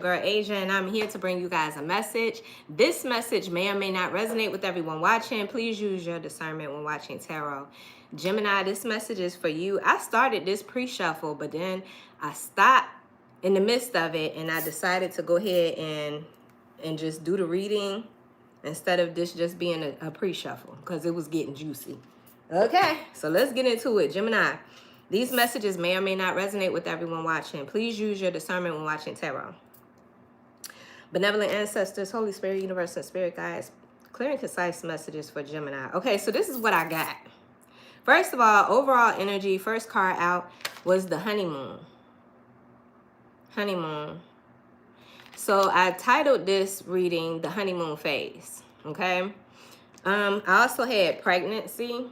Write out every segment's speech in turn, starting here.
Girl Asia, and I'm here to bring you guys a message. This message may or may not resonate with everyone watching. Please use your discernment when watching tarot. Gemini, this message is for you. I started this pre-shuffle, but then I stopped in the midst of it, and I decided to go ahead and just do the reading instead of this just being a pre-shuffle because it was getting juicy. Okay, so let's get into it. Gemini, these messages may or may not resonate with everyone watching. Please use your discernment when watching tarot. Benevolent ancestors, Holy Spirit, universe, and spirit guides, clear and concise messages for Gemini. Okay, so this is what I got. First of all, overall energy, first card out was the Honeymoon. Honeymoon. So I titled this reading The Honeymoon Phase, okay? I also had pregnancy,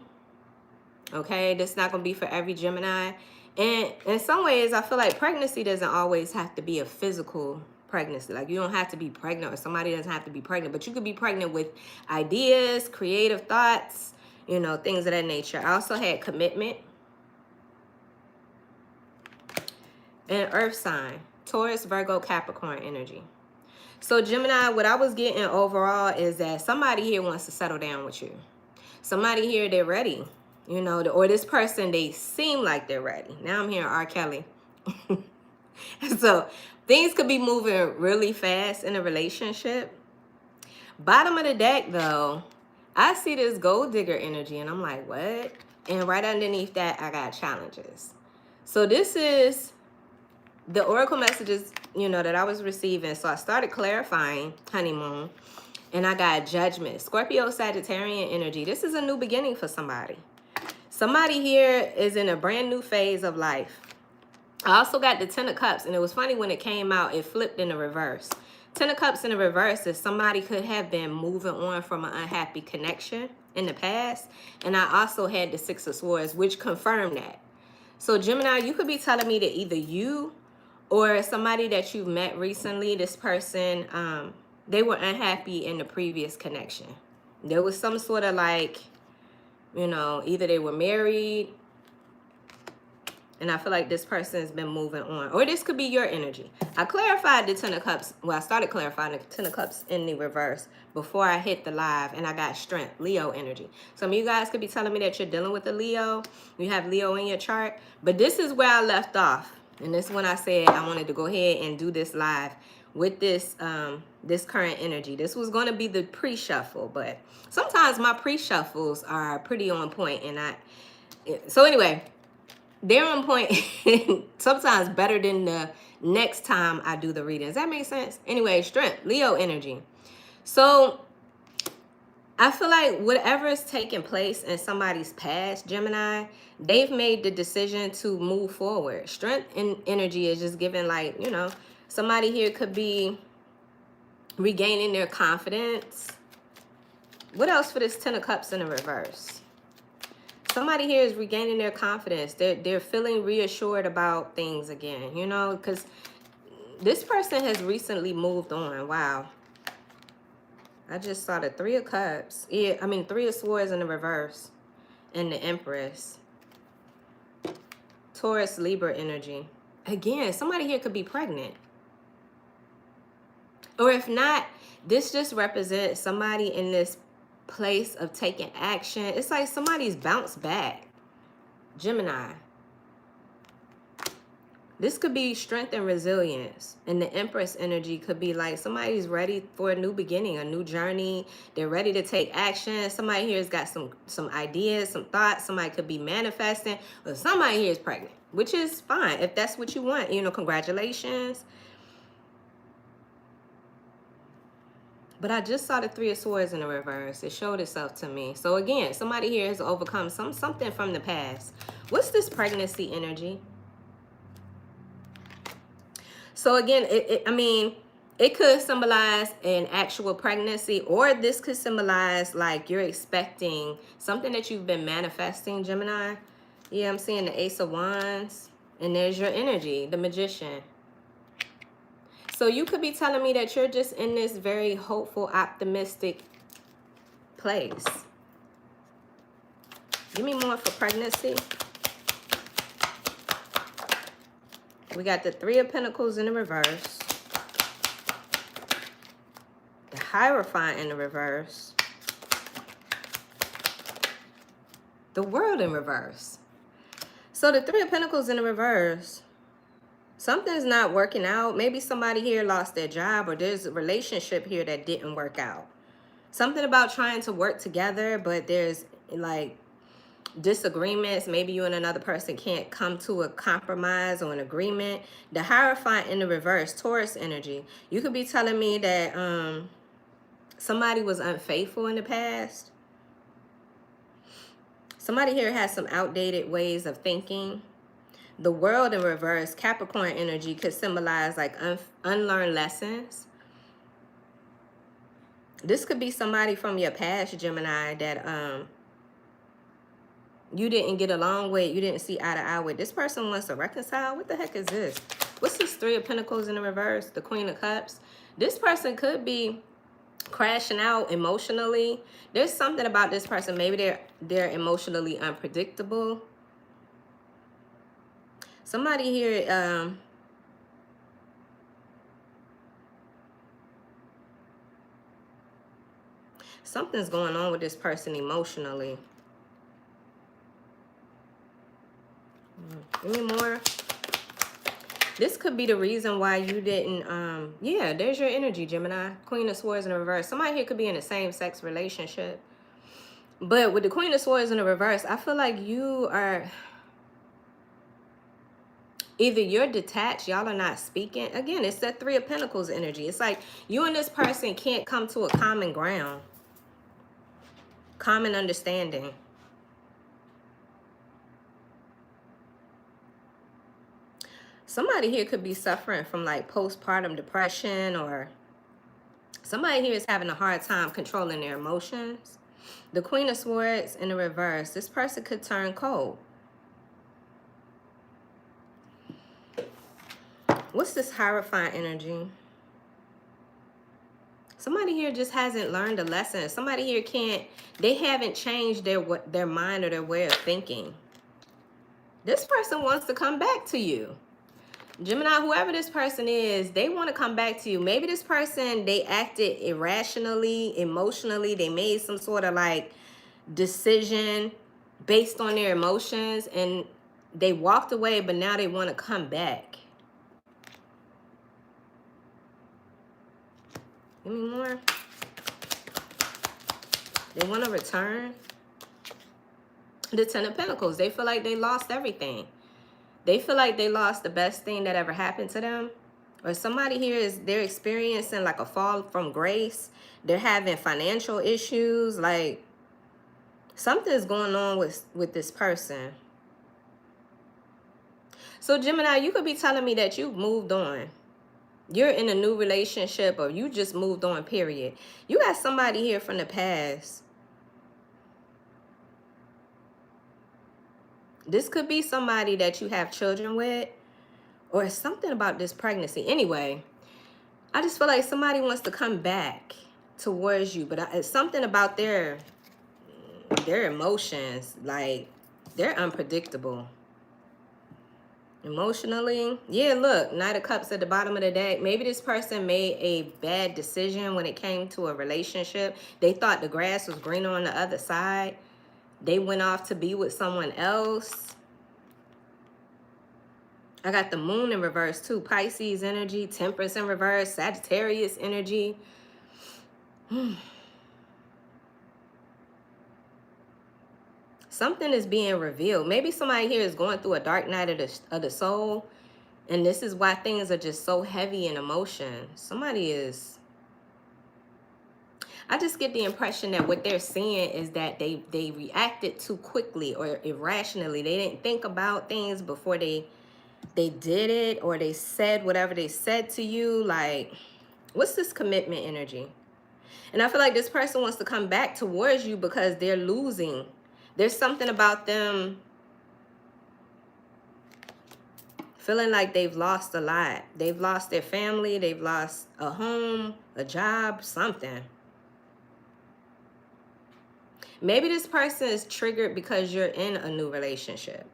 okay? This is not going to be for every Gemini. And in some ways, I feel like pregnancy doesn't always have to be a physical pregnancy. Like, you don't have to be pregnant, or somebody doesn't have to be pregnant, but you could be pregnant with ideas, creative thoughts, you know, things of that nature. I also had commitment and earth sign, Taurus, Virgo, Capricorn energy. So Gemini, what I was getting overall is that somebody here wants to settle down with you. Somebody here, they're ready, you know, or this person, they seem like they're ready. Now I'm hearing R. Kelly. So things could be moving really fast in a relationship. Bottom of the deck, though, I see this gold digger energy, and I'm like, what? And right underneath that, I got challenges. So this is the oracle messages, you know, that I was receiving. So I started clarifying honeymoon, and I got judgment. Scorpio, Sagittarian energy. This is a new beginning for somebody. Somebody here is in a brand new phase of life. I also got the Ten of Cups, and it was funny when it came out, it flipped in the reverse. Ten of Cups in the reverse is somebody could have been moving on from an unhappy connection in the past. And I also had the Six of Swords, which confirmed that. So Gemini, you could be telling me that either you or somebody that you've met recently, this person, they were unhappy in the previous connection. There was some sort of like, you know, either they were married, and I feel like this person has been moving on. Or this could be your energy. I clarified the Ten of Cups. Well, I started clarifying the Ten of Cups in the reverse before I hit the live. And I got strength, Leo energy. Some of you guys could be telling me that you're dealing with a Leo. You have Leo in your chart. But this is where I left off. And this is when I said I wanted to go ahead and do this live with this, this current energy. This was going to be the pre-shuffle. But sometimes my pre-shuffles are pretty on point. So anyway, they're on point sometimes better than the next time I do the reading. Does that make sense? Anyway, strength, Leo energy. So I feel like whatever is taking place in somebody's past, Gemini, they've made the decision to move forward. Strength and energy is just giving, like, you know, somebody here could be regaining their confidence. What else for this Ten of Cups in the reverse? Somebody here is regaining their confidence. They're feeling reassured about things again, you know, because this person has recently moved on. Wow. I just saw the Three of Cups. Yeah, I mean, Three of Swords in the reverse. And the Empress. Taurus, Libra energy. Again, somebody here could be pregnant. Or if not, this just represents somebody in this place of taking action. It's like somebody's bounced back. Gemini. This could be strength and resilience. And the Empress energy could be like somebody's ready for a new beginning, a new journey. They're ready to take action. Somebody here has got some ideas, some thoughts. Somebody could be manifesting. Or somebody here is pregnant, which is fine. If that's what you want, you know, congratulations. But I just saw the Three of Swords in the reverse. It showed itself to me. So again, somebody here has overcome something from the past. What's this pregnancy energy? So again, I mean, it could symbolize an actual pregnancy, or this could symbolize like you're expecting something that you've been manifesting, Gemini. Yeah, I'm seeing the Ace of Wands, and there's your energy, the Magician. So you could be telling me that you're just in this very hopeful, optimistic place. Give me more for pregnancy. We got the Three of Pentacles in the reverse. Hierophant in the reverse. The World in reverse. So the Three of Pentacles in the reverse. Something's not working out. Maybe somebody here lost their job, or there's a relationship here that didn't work out. Something about trying to work together, but there's like disagreements. Maybe you and another person can't come to a compromise or an agreement. The Hierophant in the reverse, Taurus energy. You could be telling me that somebody was unfaithful in the past. Somebody here has some outdated ways of thinking. The World in reverse, Capricorn energy, could symbolize like unlearned lessons. This could be somebody from your past, Gemini, that you didn't get along with, you didn't see eye to eye with. This person wants to reconcile. What the heck is this? What's this Three of Pentacles in the reverse? The Queen of Cups. This person could be crashing out emotionally. There's something about this person. Maybe they're emotionally unpredictable. Somebody here, something's going on with this person emotionally. Give me more. This could be the reason why you didn't, yeah, there's your energy, Gemini. Queen of Swords in the reverse. Somebody here could be in a same-sex relationship. But with the Queen of Swords in the reverse, I feel like you are... Either you're detached, y'all are not speaking. Again, it's that Three of Pentacles energy. It's like you and this person can't come to a common ground. Common understanding. Somebody here could be suffering from like postpartum depression, or somebody here is having a hard time controlling their emotions. The Queen of Swords in the reverse. This person could turn cold. What's this Hierophant energy? Somebody here just hasn't learned a lesson. Somebody here they haven't changed their mind or their way of thinking. This person wants to come back to you. Gemini, whoever this person is, they want to come back to you. Maybe this person, they acted irrationally, emotionally. They made some sort of like decision based on their emotions, and they walked away, but now they want to come back. Give me more. They want to return. The Ten of Pentacles. They feel like they lost everything. They feel like they lost the best thing that ever happened to them. Or somebody here they're experiencing like a fall from grace. They're having financial issues. Like something's going on with this person. So Gemini, you could be telling me that you've moved on. You're in a new relationship, or you just moved on, period. You got somebody here from the past. This could be somebody that you have children with, or something about this pregnancy. Anyway, I just feel like somebody wants to come back towards you, but it's something about their emotions. Like, they're unpredictable. Emotionally, yeah, look, Knight of Cups at the bottom of the deck. Maybe this person made a bad decision when it came to a relationship. They thought the grass was greener on the other side. They went off to be with someone else. I got the Moon in reverse too. Pisces energy, Temperance in reverse, Sagittarius energy. Something is being revealed. Maybe somebody here is going through a dark night of the soul, and this is why things are just so heavy in emotion. Somebody is... I just get the impression that what they're seeing is that they reacted too quickly or irrationally. They didn't think about things before they did it, or they said whatever they said to you. Like, what's this commitment energy? And I feel like this person wants to come back towards you because they're losing. There's something about them feeling like they've lost a lot. They've lost their family. They've lost a home, a job, something. Maybe this person is triggered because you're in a new relationship.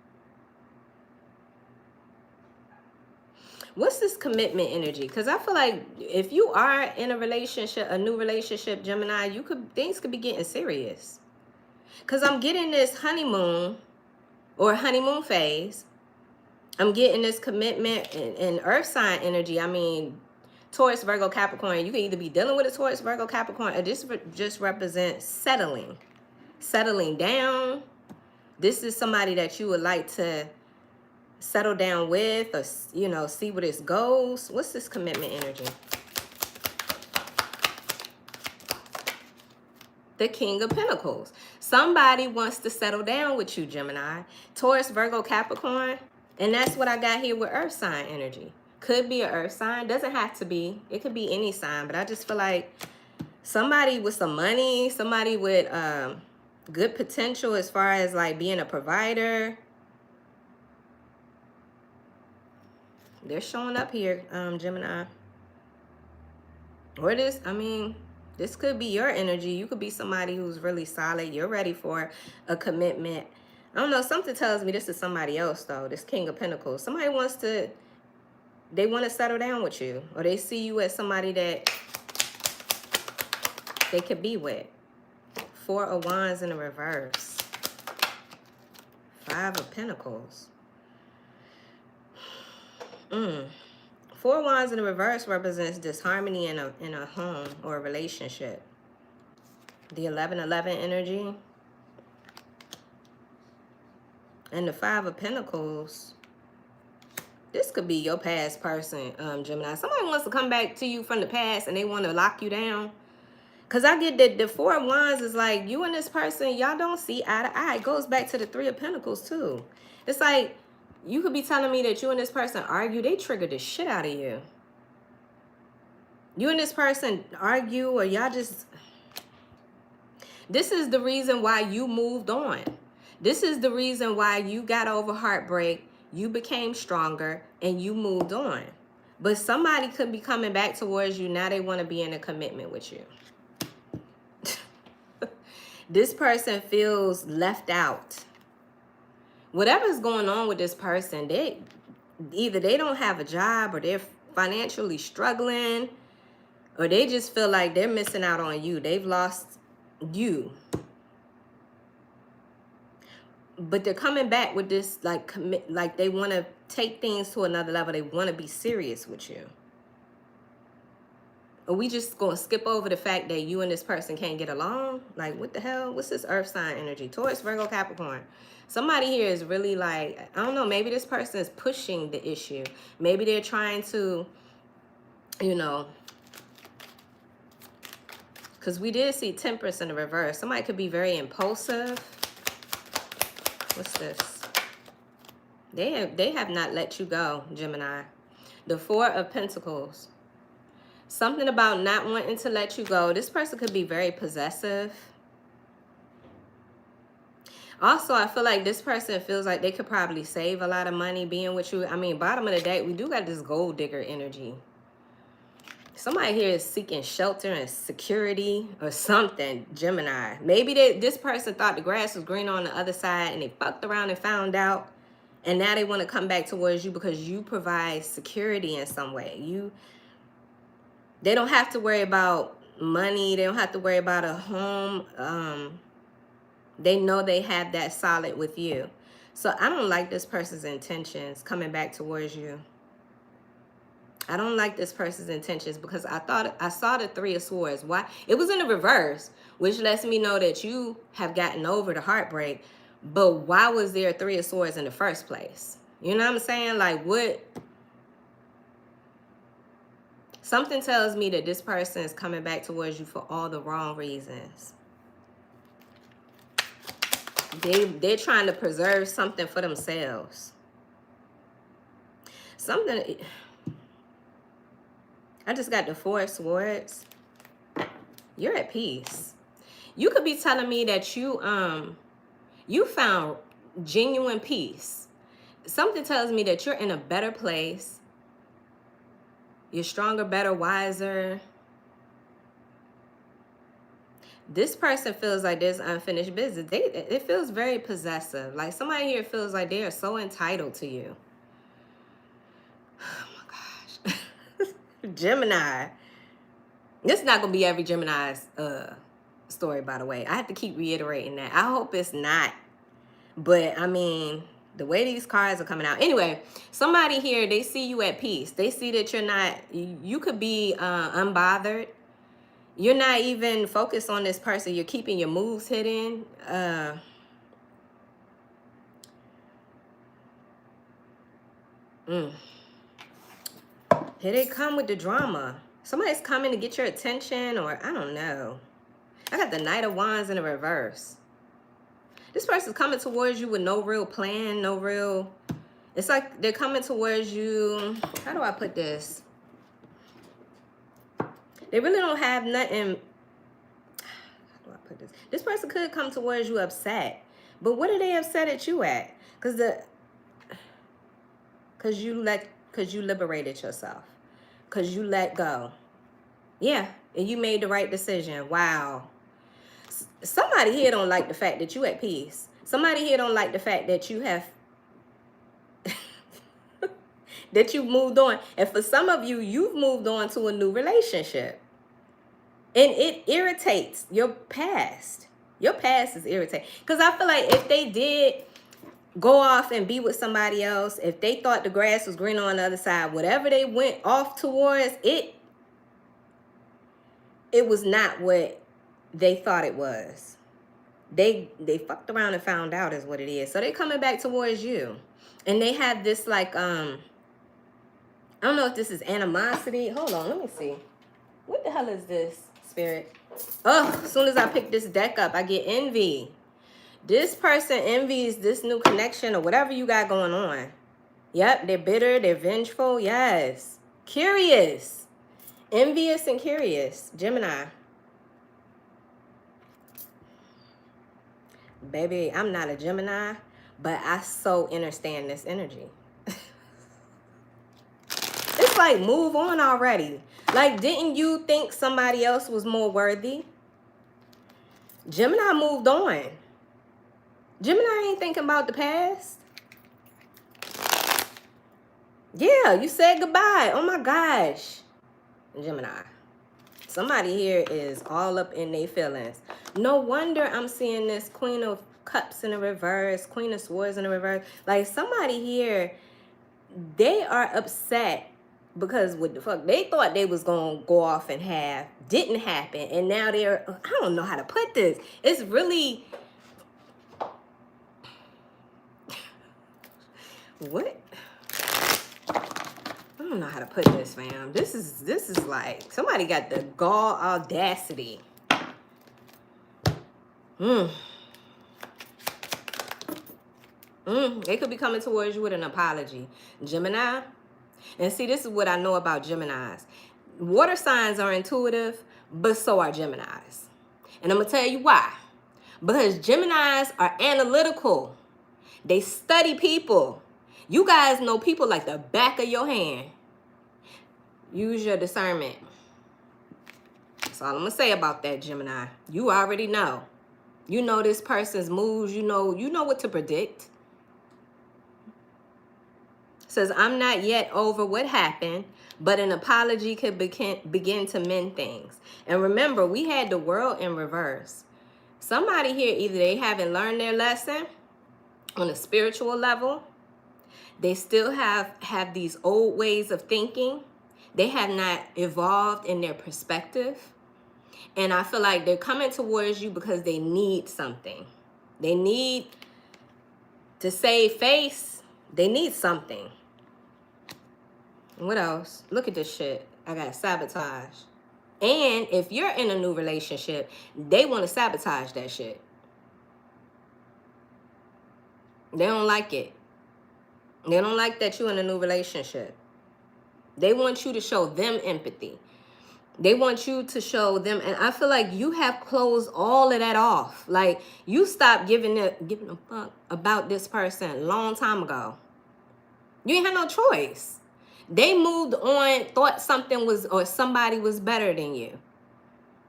What's this commitment energy? Because I feel like if you are in a relationship, a new relationship, Gemini, things could be getting serious. Because I'm getting this honeymoon or honeymoon phase. I'm getting this commitment and earth sign energy. I mean, Taurus, Virgo, Capricorn. You can either be dealing with a Taurus, Virgo, Capricorn, or this just represents settling down. This is somebody that you would like to settle down with, or, you know, see where this goes. What's this commitment energy? The King of Pentacles. Somebody wants to settle down with you, Gemini. Taurus, Virgo, Capricorn. And that's what I got here with earth sign energy. Could be an earth sign. Doesn't have to be. It could be any sign. But I just feel like somebody with some money, somebody with good potential as far as like being a provider. They're showing up here, Gemini. Or this, I mean, this could be your energy. You could be somebody who's really solid. You're ready for a commitment. I don't know. Something tells me this is somebody else, though. This King of Pentacles. Somebody wants to, they want to settle down with you. Or they see you as somebody that they could be with. Four of Wands in the reverse. Five of Pentacles. Four of Wands in the reverse represents disharmony in a home or a relationship. The 11-11 energy. And the Five of Pentacles. This could be your past person, Gemini. Somebody wants to come back to you from the past and they want to lock you down. Because I get that the Four of Wands is like, you and this person, y'all don't see eye to eye. It goes back to the Three of Pentacles, too. It's like, you could be telling me that you and this person argue. They triggered the shit out of you. You and this person argue, or y'all just... This is the reason why you moved on. This is the reason why you got over heartbreak. You became stronger and you moved on. But somebody could be coming back towards you. Now they want to be in a commitment with you. This person feels left out. Whatever's going on with this person, either they don't have a job, or they're financially struggling, or they just feel like they're missing out on you. They've lost you. But they're coming back with this like they want to take things to another level. They want to be serious with you. Are we just going to skip over the fact that you and this person can't get along? Like, what the hell? What's this earth sign energy? Taurus, Virgo, Capricorn. Somebody here is really like, I don't know, maybe this person is pushing the issue. Maybe they're trying to, you know, because we did see Temperance in the reverse. Somebody could be very impulsive. What's this? They have not let you go, Gemini. The Four of Pentacles. Something about not wanting to let you go. This person could be very possessive. Also, I feel like this person feels like they could probably save a lot of money being with you. I mean, bottom of the deck, we do got this gold digger energy. Somebody here is seeking shelter and security or something, Gemini. Maybe this person thought the grass was green on the other side and they fucked around and found out. And now they want to come back towards you because you provide security in some way. They don't have to worry about money. They don't have to worry about a home. They know they have that solid with you. So I don't like this person's intentions coming back towards you. I don't like this person's intentions because I saw the Three of Swords. Why? It was in the reverse, which lets me know that you have gotten over the heartbreak. But why was there a Three of Swords in the first place? You know what I'm saying? Like, what? Something tells me that this person is coming back towards you for all the wrong reasons. They're trying to preserve something for themselves. Something. I just got the Four of Swords. You're at peace. You could be telling me that you found genuine peace. Something tells me that you're in a better place. You're stronger, better, wiser. This person feels like there's unfinished business. It feels very possessive. Like somebody here feels like they are so entitled to you. Oh my God. Gemini. This is not going to be every Gemini's story, by the way. I have to keep reiterating that. I hope it's not. But, I mean, the way these cards are coming out. Anyway, somebody here, they see you at peace. They see that you're not, you could be unbothered. You're not even focused on this person. You're keeping your moves hidden. Here they come with the drama. Somebody's coming to get your attention, or I don't know. I got the Knight of Wands in the reverse. This person's coming towards you with no real plan, no real... It's like they're coming towards you... How do I put this? They really don't have nothing... How do I put this? This person could come towards you upset. But what are they upset at you at? Because you liberated yourself. Because you let go. Yeah, and you made the right decision. Wow. Somebody here don't like the fact that you at peace. Somebody here don't like the fact that you have that you moved on. And for some of you, you've moved on to a new relationship. And it irritates your past. Your past is irritating. Because I feel like if they did go off and be with somebody else, if they thought the grass was greener on the other side, whatever they went off towards, it was not what they thought it was. They fucked around and found out is what it is. So they're coming back towards you. And they have this like, I don't know if this is animosity. Hold on, let me see. What the hell is this, Spirit? Oh, as soon as I pick this deck up, I get envy. This person envies this new connection or whatever you got going on. Yep, they're bitter, they're vengeful, yes. Curious. Envious and curious. Gemini. Baby, I'm not a Gemini, but I so understand this energy. It's like, move on already. Like, didn't you think somebody else was more worthy? Gemini moved on. Gemini ain't thinking about the past. Yeah, you said goodbye. Oh my gosh. Gemini. Somebody here is all up in their feelings. No wonder I'm seeing this Queen of Cups in the reverse, Queen of Swords in the reverse. Like, somebody here, they are upset because what the fuck? They thought they was going to go off and have. Didn't happen. And now they're, I don't know how to put this. It's really... What? I don't know how to put this, fam. This is like, somebody got the gall audacity. They could be coming towards you with an apology. Gemini. And see, this is what I know about Geminis. Water signs are intuitive, but so are Geminis. And I'm going to tell you why. Because Geminis are analytical. They study people. You guys know people like the back of your hand. Use your discernment. That's all I'm going to say about that, Gemini. You already know. You know this person's moves. You know what to predict. Says, I'm not yet over what happened, but an apology could begin to mend things. And remember, we had the world in reverse. Somebody here, either they haven't learned their lesson on a spiritual level. They still have these old ways of thinking. They have not evolved in their perspective. And I feel like they're coming towards you because they need something. They need to save face. They need something. What else? Look at this shit. I got sabotage. And if you're in a new relationship, they want to sabotage that shit. They don't like it. They don't like that you're in a new relationship. They want you to show them empathy. They want you to show them, and I feel like you have closed all of that off. Like, you stopped giving a fuck about this person a long time ago. You ain't had no choice. They moved on, thought something was, or somebody was better than you.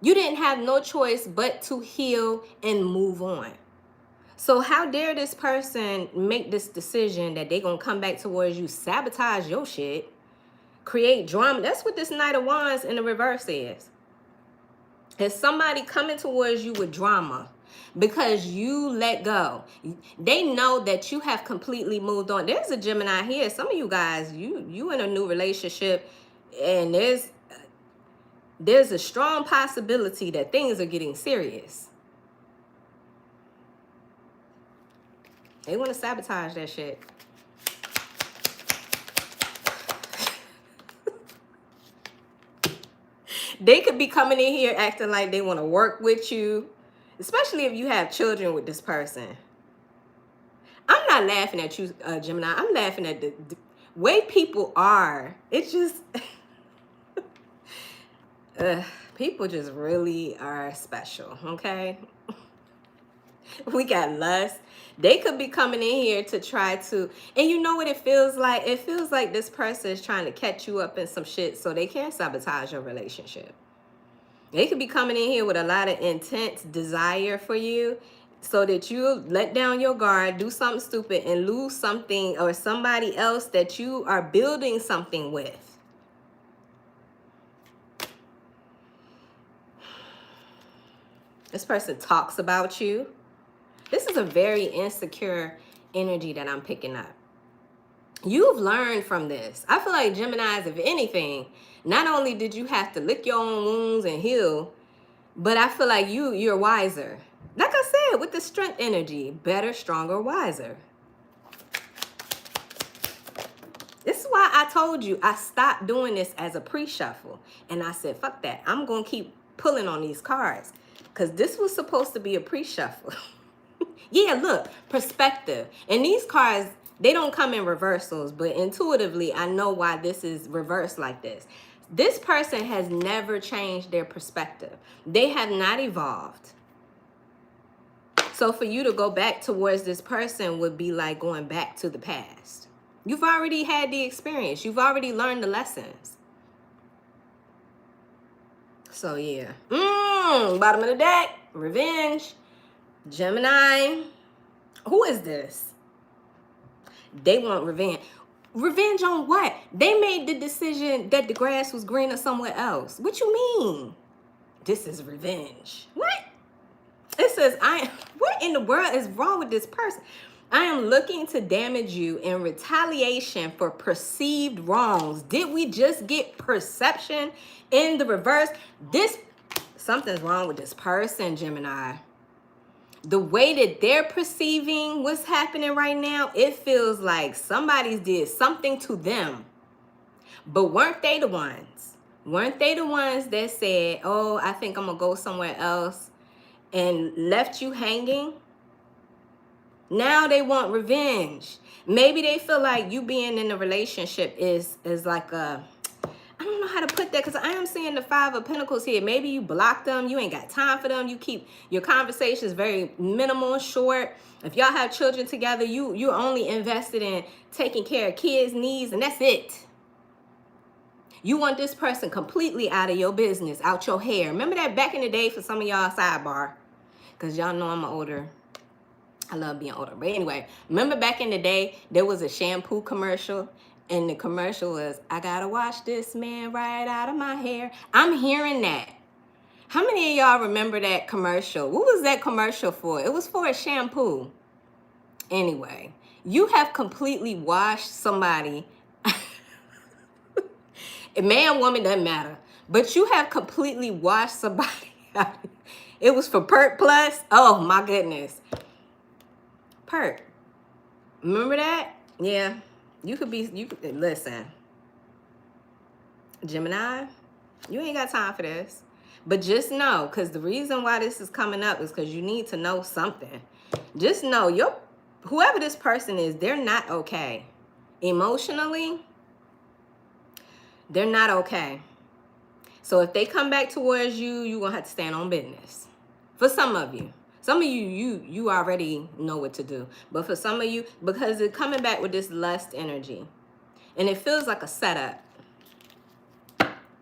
You didn't have no choice but to heal and move on. So how dare this person make this decision that they're going to come back towards you, sabotage your shit? create drama. That's what this Knight of Wands in the reverse is. It's somebody coming towards you with drama because you let go. They know that you have completely moved on. There's a Gemini here. Some of you guys, you in a new relationship, and there's a strong possibility that things are getting serious. They want to sabotage that shit. They could be coming in here acting like they want to work with you, especially if you have children with this person. I'm not laughing at you, Gemini. I'm laughing at the way people are. It's just, people just really are special, okay? We got lust. They could be coming in here to try to, and you know what it feels like? It feels like this person is trying to catch you up in some shit so they can sabotage your relationship. They could be coming in here with a lot of intense desire for you so that you let down your guard, do something stupid, and lose something or somebody else that you are building something with. This person talks about you. This is a very insecure energy that I'm picking up. You've learned from this. I feel like Geminis, if anything, not only did you have to lick your own wounds and heal, but I feel like you're wiser. Like I said, with the strength energy, better, stronger, wiser. This is why I told you I stopped doing this as a pre-shuffle. And I said, fuck that. I'm going to keep pulling on these cards because this was supposed to be a pre-shuffle. Yeah, look, perspective. And these cards, they don't come in reversals, but intuitively, I know why this is reversed like this. This person has never changed their perspective. They have not evolved. So for you to go back towards this person would be like going back to the past. You've already had the experience. You've already learned the lessons. So yeah. Bottom of the deck, revenge. Gemini. Who is this? They want revenge. Revenge on what? They made the decision that the grass was greener somewhere else. What you mean? This is revenge. What? It says, what in the world is wrong with this person? I am looking to damage you in retaliation for perceived wrongs. Did we just get perception in the reverse? Something's wrong with this person, Gemini. The way that they're perceiving what's happening right now, it feels like somebody did something to them. But weren't they the ones? Weren't they the ones that said, oh, I think I'm going to go somewhere else and left you hanging? Now they want revenge. Maybe they feel like you being in a relationship is like a, I don't know how to put that because I am seeing the Five of Pentacles here. Maybe you block them. You ain't got time for them. You keep your conversations very minimal, short. If y'all have children together, you're only invested in taking care of kids' needs, and that's it. You want this person completely out of your business, out your hair. Remember that back in the day for some of y'all, sidebar, because y'all know I'm older. I love being older. But anyway, remember back in the day, there was a shampoo commercial. And the commercial was, I gotta wash this man right out of my hair. I'm hearing that. How many of y'all remember that commercial? What was that commercial for? It was for a shampoo. Anyway, you have completely washed somebody. A man, woman, doesn't matter. But you have completely washed somebody out. It was for Pert Plus. Oh my goodness. Pert. Remember that? Yeah. You could listen, Gemini, you ain't got time for this. But just know, because the reason why this is coming up is because you need to know something. Just know, whoever this person is, they're not okay. Emotionally, they're not okay. So if they come back towards you, you're going to have to stand on business. For some of you. Some of you already know what to do. But for some of you, because they're coming back with this lust energy. And it feels like a setup.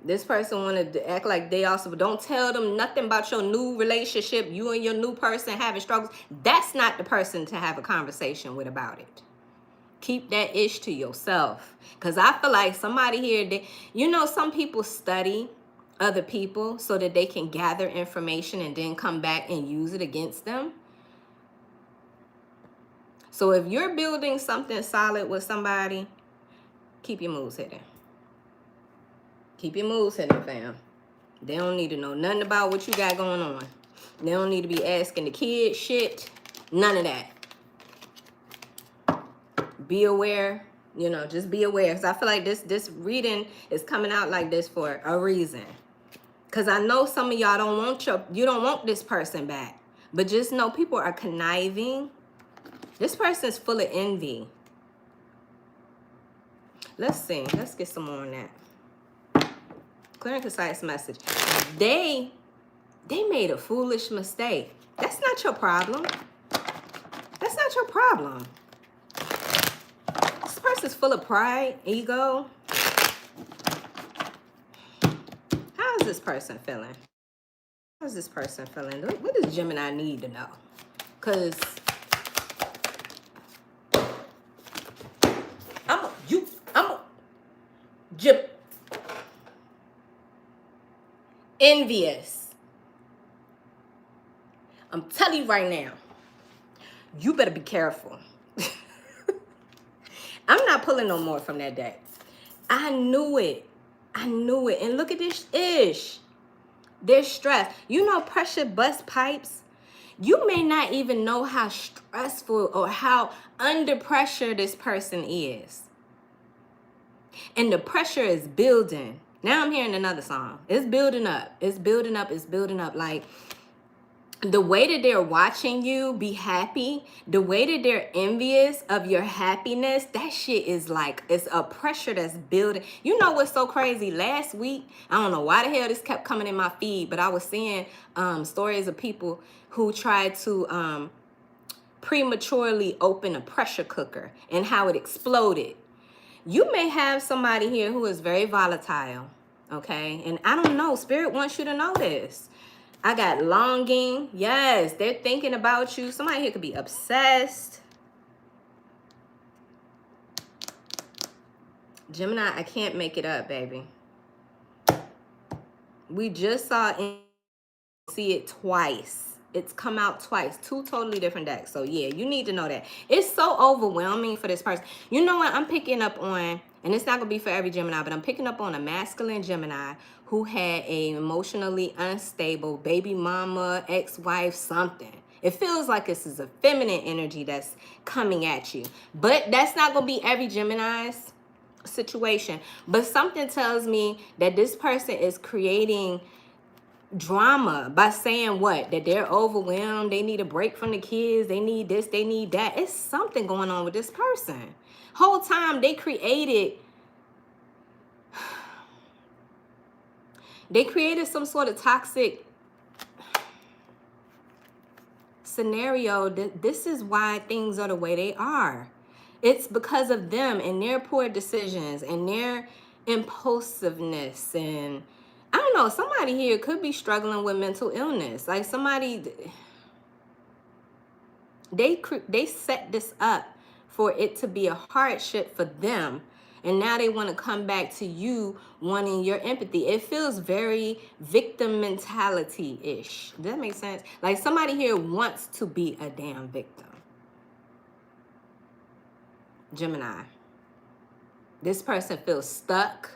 This person wanted to act like they also, but don't tell them nothing about your new relationship, you and your new person having struggles. That's not the person to have a conversation with about it. Keep that ish to yourself. Because I feel like somebody here, you know, some people study other people so that they can gather information and then come back and use it against them. So if you're building something solid with somebody, keep your moves hidden. Keep your moves hidden, fam. They don't need to know nothing about what you got going on. They don't need to be asking the kids shit. None of that. Be aware. You know, just be aware. Because I feel like this reading is coming out like this for a reason. Because I know some of y'all you don't want this person back. But just know people are conniving. This person's full of envy. Let's see. Let's get some more on that. Clear and concise message. They made a foolish mistake. That's not your problem. That's not your problem. This person's full of pride, ego. How is this person feeling? How's this person feeling? What does Gemini need to know? Because envious. I'm telling you right now, you better be careful. I'm not pulling no more from that deck. I knew it. I knew it. And look at this ish. They're stressed. You know, pressure bust pipes. You may not even know how stressful or how under pressure this person is. And the pressure is building. Now I'm hearing another song. It's building up. It's building up. It's building up. Like the way that they're watching you be happy, the way that they're envious of your happiness, that shit is like, it's a pressure that's building. You know what's so crazy? Last week, I don't know why the hell this kept coming in my feed, but I was seeing stories of people who tried to prematurely open a pressure cooker and how it exploded. You may have somebody here who is very volatile, okay? And I don't know, Spirit wants you to know this. I got longing. Yes, they're thinking about you. Somebody here could be obsessed. Gemini, I can't make it up, baby. We just saw and see it twice. It's come out twice. Two totally different decks. So yeah, you need to know that. It's so overwhelming for this person. You know what? I'm picking up on, and it's not going to be for every Gemini, but I'm picking up on a masculine Gemini who had a emotionally unstable baby mama, ex-wife, something. It feels like this is a feminine energy that's coming at you. But that's not going to be every Gemini's situation. But something tells me that this person is creating drama by saying what? That they're overwhelmed, they need a break from the kids, they need this, they need that. It's something going on with this person. Whole time they created some sort of toxic scenario. This is why things are the way they are. It's because of them and their poor decisions and their impulsiveness. And I don't know, somebody here could be struggling with mental illness. Like somebody, they set this up for it to be a hardship for them. And now they want to come back to you wanting your empathy. It feels very victim mentality-ish. Does that make sense? Like somebody here wants to be a damn victim. Gemini. This person feels stuck.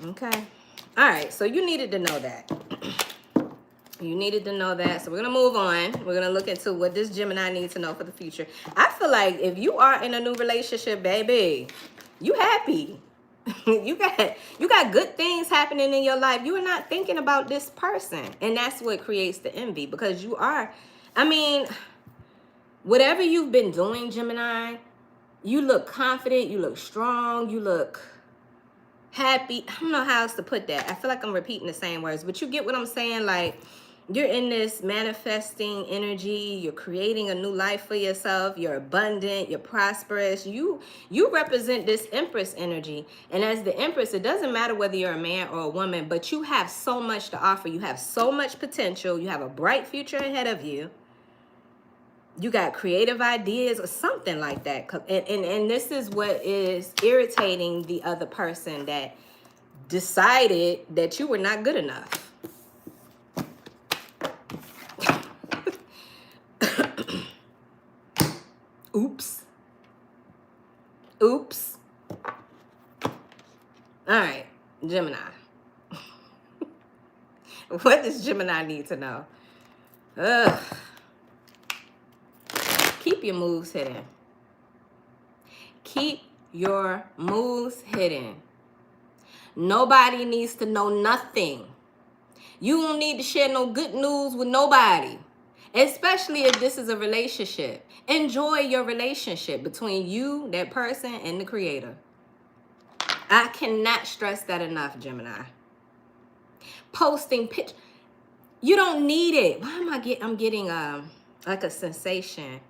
Okay. All right. So you needed to know that. You needed to know that. So we're going to move on. We're going to look into what this Gemini needs to know for the future. I feel like if you are in a new relationship, baby, you happy. you got good things happening in your life. You are not thinking about this person. And that's what creates the envy, because you are, I mean, whatever you've been doing, Gemini, you look confident, you look strong, you look happy. I don't know how else to put that. I feel like I'm repeating the same words, but you get what I'm saying? Like, you're in this manifesting energy. You're creating a new life for yourself. You're abundant. You're prosperous. You represent this Empress energy. And as the Empress, it doesn't matter whether you're a man or a woman, but you have so much to offer. You have so much potential. You have a bright future ahead of you. You got creative ideas or something like that. And this is what is irritating the other person that decided that you were not good enough. Oops. Oops. All right, Gemini. What does Gemini need to know? Ugh. Keep your moves hidden. Keep your moves hidden. Nobody needs to know nothing. You don't need to share no good news with nobody, especially if this is a relationship. Enjoy your relationship between you, that person, and the creator. I cannot stress that enough, Gemini. Posting pictures. You don't need it. Why am I'm getting like a sensation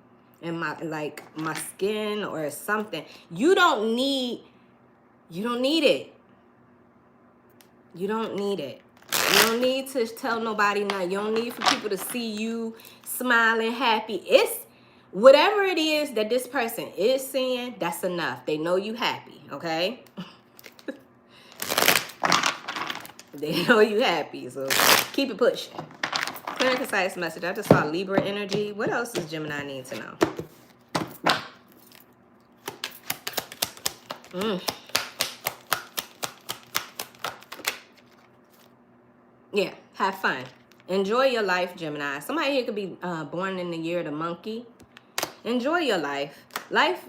in my skin or something. You don't need it. You don't need it. You don't need to tell nobody nothing. You don't need for people to see you smiling, happy. It's whatever it is that this person is seeing, that's enough. They know you happy, okay? They know you happy, so keep it pushing. Clear and concise message. I just saw Libra energy. What else does Gemini need to know? Yeah, have fun. Enjoy your life, Gemini. Somebody here could be born in the year of the monkey. Enjoy your life. Life,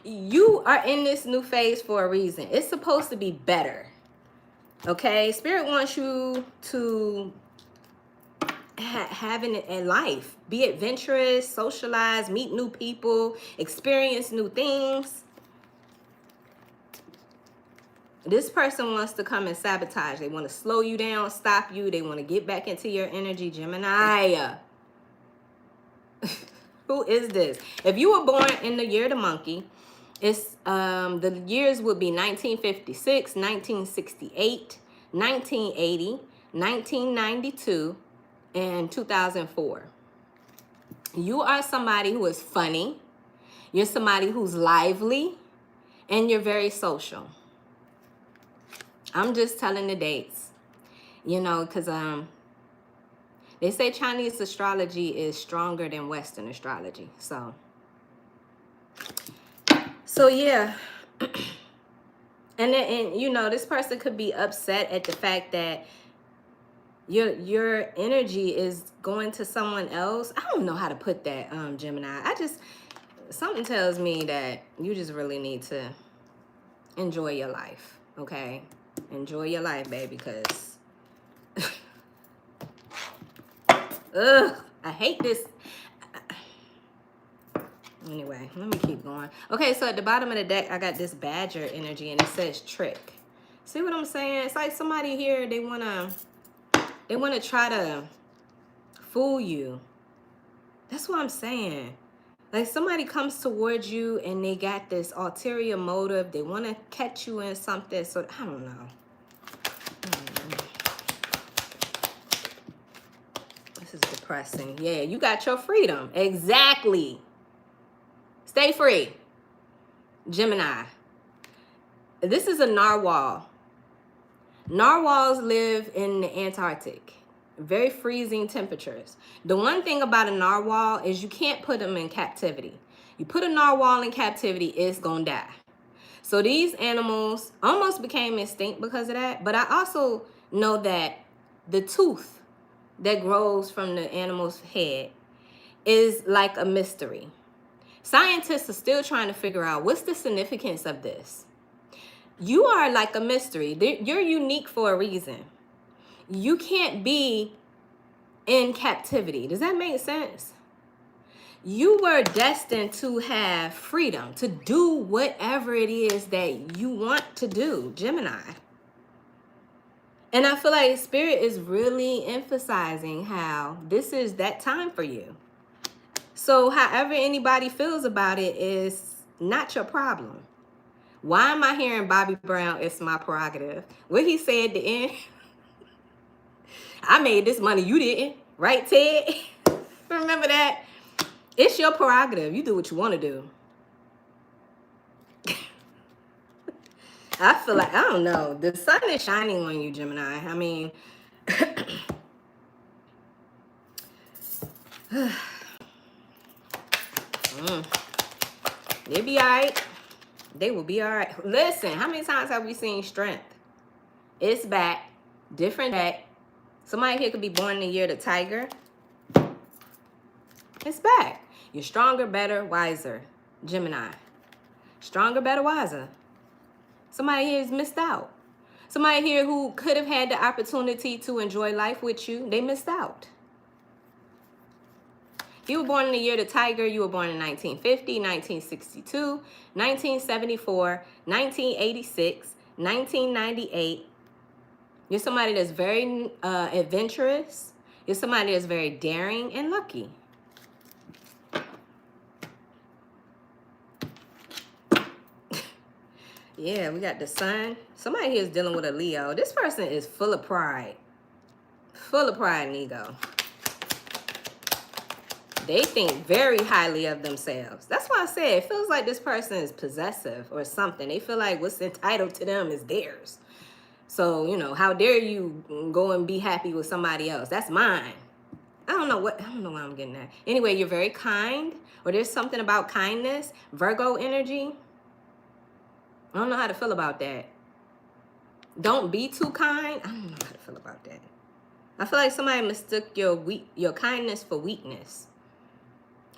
you are in this new phase for a reason. It's supposed to be better. Okay? Spirit wants you to have a life. Be adventurous, socialize, meet new people, experience new things. This person wants to come and sabotage. They want to slow you down, stop you. They want to get back into your energy, Gemini. Who is this? If you were born in the year of the monkey, it's the years would be 1956, 1968, 1980, 1992, and 2004. You are somebody who is funny. You're somebody who's lively, and you're very social. I'm just telling the dates, you know, because they say Chinese astrology is stronger than Western astrology. So yeah. And you know, this person could be upset at the fact that your energy is going to someone else. I don't know how to put that, Gemini. Something tells me that you just really need to enjoy your life, okay? Enjoy your life, baby, because ugh, I hate this. Anyway, let me keep going. Okay, so at the bottom of the deck, I got this badger energy, and it says trick. See what I'm saying? It's like somebody here, they wanna try to fool you. That's what I'm saying. Like somebody comes towards you and they got this ulterior motive. They want to catch you in something. So I don't know. This is depressing. Yeah, you got your freedom. Exactly. Stay free. Gemini. This is a narwhal. Narwhals live in the Antarctic. Very freezing temperatures. The one thing about a narwhal is you can't put them in captivity. You put a narwhal in captivity, it's gonna die. So these animals almost became extinct because of that. But I also know that the tooth that grows from the animal's head is like a mystery. Scientists are still trying to figure out what's the significance of this. You are like a mystery. You're unique for a reason. You can't be in captivity. Does that make sense? You were destined to have freedom, to do whatever it is that you want to do, Gemini. And I feel like Spirit is really emphasizing how this is that time for you. So however anybody feels about it is not your problem. Why am I hearing Bobby Brown, it's my prerogative? What he said at the end, I made this money, you didn't. Right, Ted? Remember that? It's your prerogative. You do what you want to do. I feel like, I don't know. The sun is shining on you, Gemini. I mean, they'll be all right. They will be all right. Listen, how many times have we seen strength? It's back. Different deck. Somebody here could be born in the year of the tiger. It's back. You're stronger, better, wiser. Gemini. Stronger, better, wiser. Somebody here has missed out. Somebody here who could have had the opportunity to enjoy life with you, they missed out. You were born in the year of the tiger. You were born in 1950, 1962, 1974, 1986, 1998. You're somebody that's very adventurous. You're somebody that's very daring and lucky. Yeah, we got the sun. Somebody here is dealing with a Leo. This person is full of pride. Full of pride and ego. They think very highly of themselves. That's why I said it feels like this person is possessive or something. They feel like what's entitled to them is theirs. So, you know, how dare you go and be happy with somebody else? That's mine. I don't know what I'm getting at. Anyway, you're very kind, or there's something about kindness. Virgo energy. I don't know how to feel about that. Don't be too kind. I don't know how to feel about that. I feel like somebody mistook your kindness for weakness.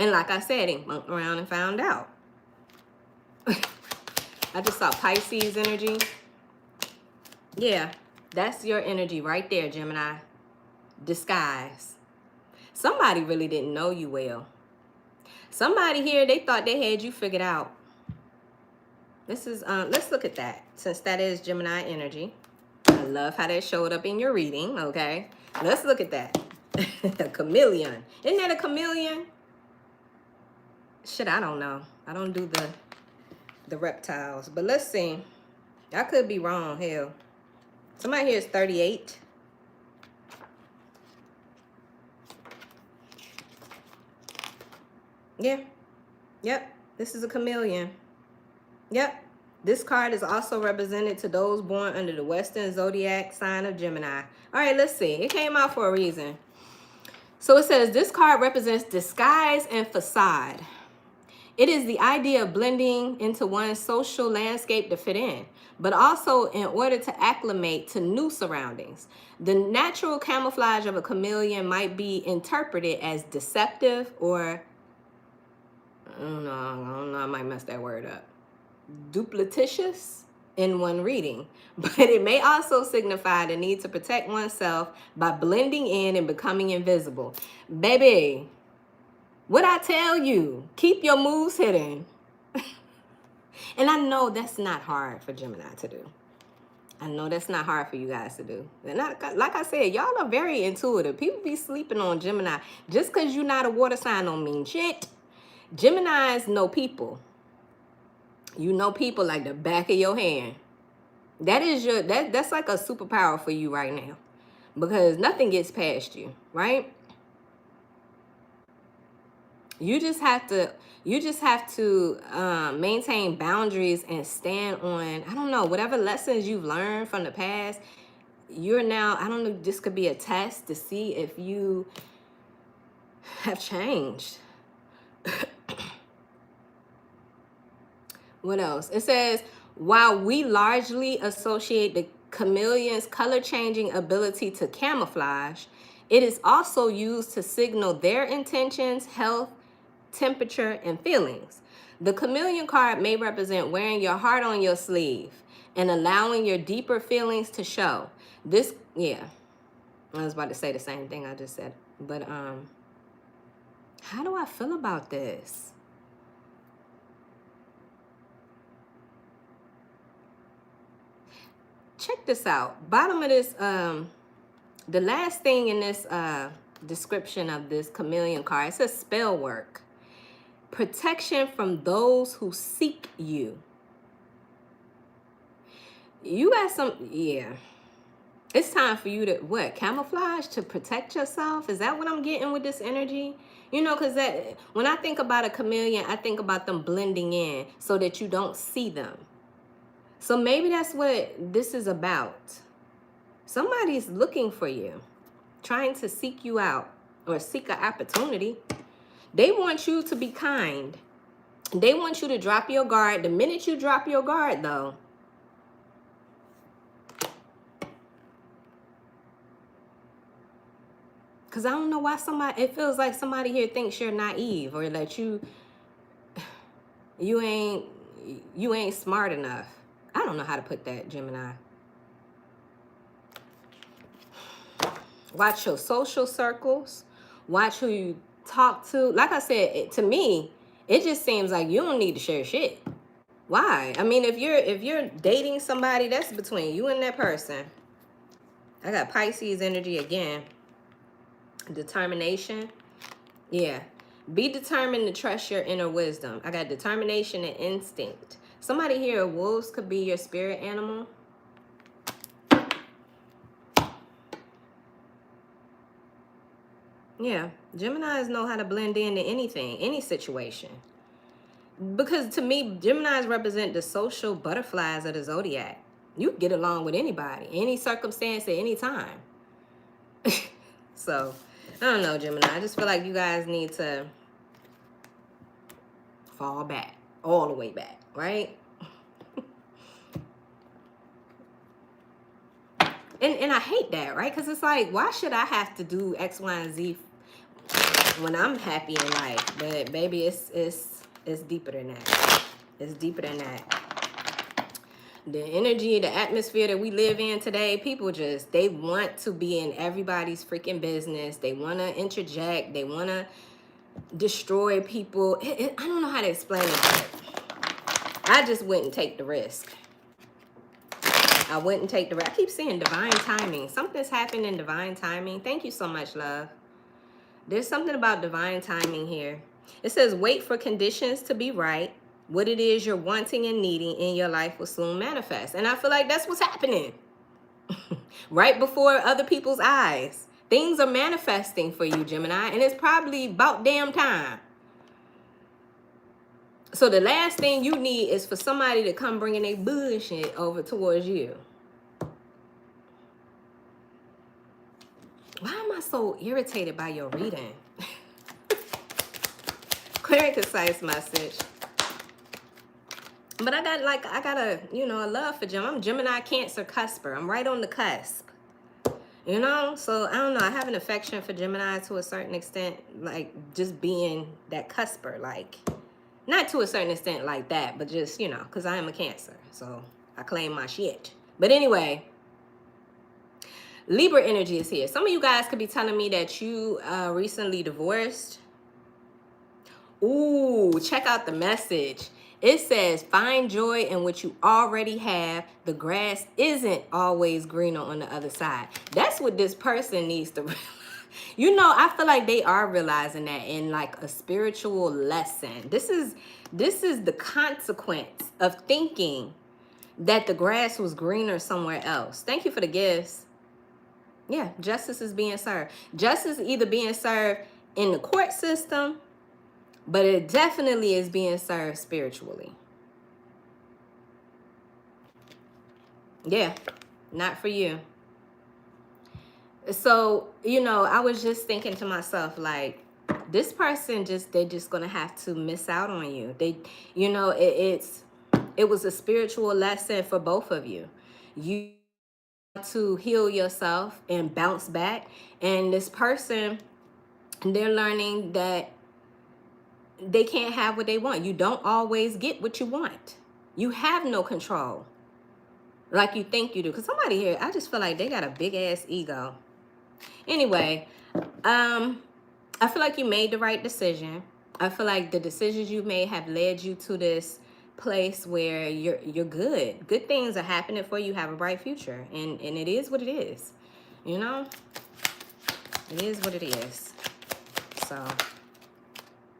And like I said, he monked around and found out. I just saw Pisces energy. Yeah, that's your energy right there, Gemini. Disguise. Somebody really didn't know you well. Somebody here, they thought they had you figured out. This is, let's look at that, since that is Gemini energy. I love how that showed up in your reading, okay? Let's look at that. A chameleon. Isn't that a chameleon? Shit, I don't know. I don't do the reptiles. But let's see. I could be wrong, hell. Somebody here is 38. Yeah. Yep. This is a chameleon. Yep. This card is also represented to those born under the Western zodiac sign of Gemini. All right, let's see. It came out for a reason. So it says this card represents disguise and facade. It is the idea of blending into one's social landscape to fit in, but also in order to acclimate to new surroundings. The natural camouflage of a chameleon might be interpreted as deceptive or, I don't know, I might mess that word up, duplicitous in one reading, but it may also signify the need to protect oneself by blending in and becoming invisible. Baby, what I tell you, keep your moves hidden. And I know that's not hard for Gemini to do. I know that's not hard for you guys to do. And like I said, y'all are very intuitive. People be sleeping on Gemini. Just because you're not a water sign don't mean shit. Geminis know people. You know people like the back of your hand. That is that's like a superpower for you right now. Because nothing gets past you, right? You just have to maintain boundaries and stand on, I don't know, whatever lessons you've learned from the past. You're now, I don't know, this could be a test to see if you have changed. What else? It says, while we largely associate the chameleon's color-changing ability to camouflage, it is also used to signal their intentions, health, temperature, and feelings. The chameleon card may represent wearing your heart on your sleeve and allowing your deeper feelings to show. This, yeah, I was about to say the same thing I just said, but how do I feel about this? Check this out. Bottom of this, the last thing in this description of this chameleon card, it says spell work. Protection from those who seek you. You got some, yeah. It's time for you to, what, camouflage to protect yourself? Is that what I'm getting with this energy? You know, because that when I think about a chameleon, I think about them blending in so that you don't see them. So maybe that's what this is about. Somebody's looking for you, trying to seek you out or seek an opportunity. They want you to be kind. They want you to drop your guard. The minute you drop your guard, though, because I don't know why it feels like somebody here thinks you're naive or that you ain't smart enough. I don't know how to put that, Gemini. Watch your social circles. Watch who you talk to. Like I said, to me, it just seems like you don't need to share shit. Why? I mean, if you're dating somebody, that's between you and that person. I got Pisces energy again. Determination. Yeah. Be determined to trust your inner wisdom. I got determination and instinct. Somebody here, wolves could be your spirit animal. Yeah. Geminis know how to blend into anything, any situation. Because to me, Geminis represent the social butterflies of the zodiac. You get along with anybody, any circumstance at any time. So, I don't know, Gemini. I just feel like you guys need to fall back, all the way back, right? And I hate that, right? Because it's like, why should I have to do X, Y, and Z when I'm happy in life? But baby, it's deeper than that. It's deeper than that. The energy, the atmosphere that we live in today, people just, they want to be in everybody's freaking business. They want to interject. They want to destroy people. I don't know how to explain it, but I just wouldn't take the risk. I wouldn't take the risk. I keep seeing divine timing. Something's happened in divine timing. Thank you so much, love. There's something about divine timing here. It says, wait for conditions to be right. What it is you're wanting and needing in your life will soon manifest. And I feel like that's what's happening. Right before other people's eyes. Things are manifesting for you, Gemini, and it's probably about damn time. So the last thing you need is for somebody to come bringing their bullshit over towards you. Why am I so irritated by your reading? Clear and concise message. But I got a, a love for Gemini. I'm Gemini, Cancer, Cusper. I'm right on the cusp. You know? So, I don't know. I have an affection for Gemini to a certain extent. Like, just being that cusper. Like, not to a certain extent like that. But just, because I am a Cancer. So, I claim my shit. But anyway, Libra energy is here. Some of you guys could be telling me that you recently divorced. Ooh, check out the message. It says, find joy in what you already have. The grass isn't always greener on the other side. That's what this person needs to realize. I feel like they are realizing that in like a spiritual lesson. This is the consequence of thinking that the grass was greener somewhere else. Thank you for the gifts. Yeah, justice is being served. Justice is either being served in the court system, but it definitely is being served spiritually. Yeah, not for you. So, I was just thinking to myself, like, this person they're just going to have to miss out on you. It was a spiritual lesson for both of you. You to heal yourself and bounce back. And this person, they're learning that they can't have what they want. You don't always get what you want. You have no control like you think you do. Because somebody here, I just feel like they got a big ass ego. Anyway, I feel like you made the right decision. I feel like the decisions you made have led you to this place where you're good. Good things are happening for you. You have a bright future. And it is what it is. It is what it is. So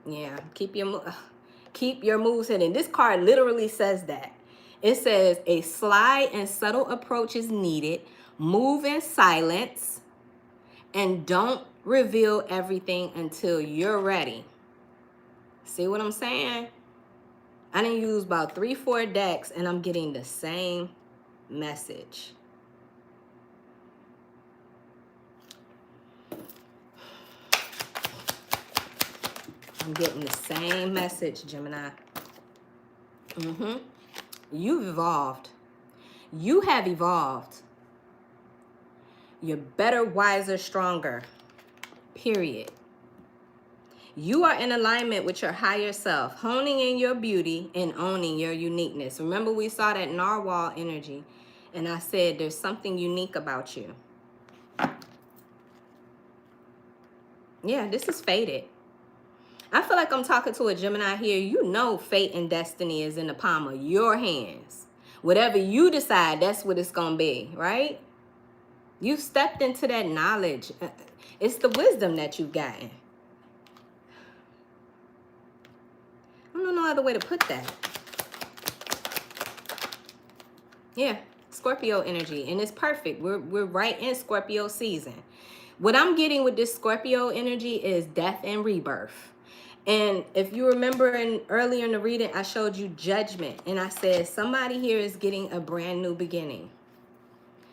yeah, keep your moves hidden. This card literally says that. It says a sly and subtle approach is needed. Move in silence and don't reveal everything until you're ready. See what I'm saying? I done used about 3-4 decks and I'm getting the same message. I'm getting the same message, Gemini. You've evolved. You have evolved. You're better, wiser, stronger. Period. You are in alignment with your higher self, honing in your beauty and owning your uniqueness. Remember, we saw that narwhal energy, and I said there's something unique about you. Yeah, this is fated. I feel like I'm talking to a Gemini here. You know fate and destiny is in the palm of your hands. Whatever you decide, that's what it's going to be, right? You stepped into that knowledge. It's the wisdom that you've gotten. I don't know no other way to put that. Yeah, Scorpio energy. And it's perfect. We're right in Scorpio season. What I'm getting with this Scorpio energy is death and rebirth. And if you remember earlier in the reading, I showed you judgment. And I said, somebody here is getting a brand new beginning.